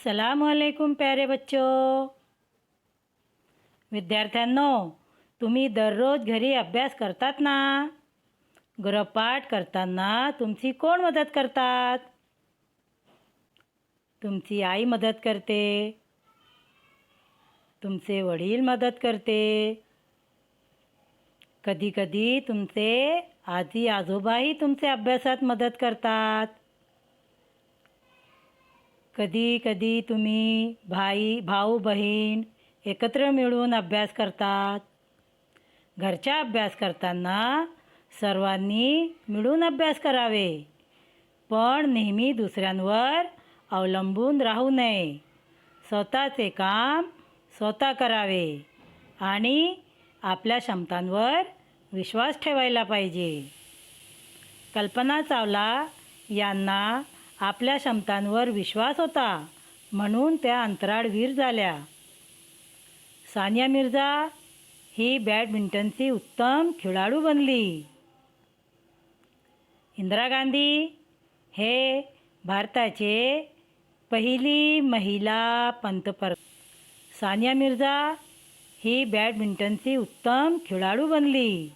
अस्सलामुअलैकुम प्यारे बच्चों। विद्यार्थ्यांनो, तुम्ही दररोज घरी अभ्यास करतात ना? गृहपाठ करताना तुमची कोण मदत करतात? तुमची आई मदत करते, तुमचे वडील मदत करते, कधी कधी तुमचे आजी आजोबाही तुमचे अभ्यासात मदत करतात. कधी कधी तुम्ही भाऊ बहीण एकत्र मिळून अभ्यास करतात. घरचा अभ्यास करताना सर्वांनी मिळून अभ्यास करावे, पण नेहमी दुसऱ्यांवर अवलंबून राहू नये. स्वतःचे काम स्वतः करावे आणि आपल्या क्षमतांवर विश्वास ठेवायला पाहिजे. कल्पना चावला यांना आपल्या क्षमतांवर विश्वास होता, म्हणून त्या अंतराळवीर झाल्या. सानिया मिर्झा ही बॅडमिंटनची उत्तम खेळाडू बनली. इंदिरा गांधी हे भारताचे पहिली महिला पंतप्रधान. सानिया मिर्झा ही बॅडमिंटनची उत्तम खेळाडू बनली.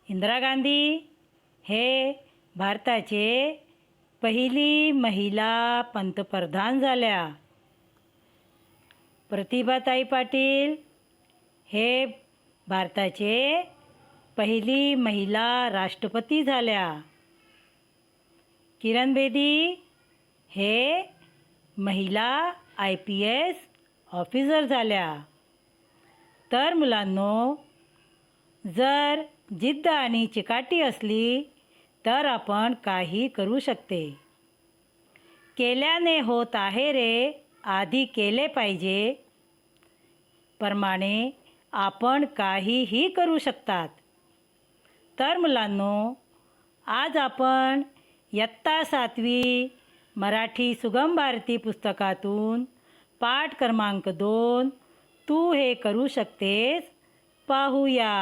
इंदिरा गांधी हे भारताचे पहिली महिला पंतप्रधान झाल्या. प्रतिभाताई पाटील हे भारताचे पहिली महिला राष्ट्रपती झाल्या. किरण बेदी हे महिला IPS ऑफिसर झाल्या. तर मुलांनो, जर जिद्द आणि चिकाटी असली तर आपण काही करू शकते. केल्याने होत आहे रे, आधी केले पाहिजे प्रमाणे आपण काहीही करू शकतात. तर मुलांनो, आज आपण इयत्ता 7वी मराठी सुगम भारती पुस्तकातून पाठ क्रमांक 2 तू हे करू शकतेस पाहूया.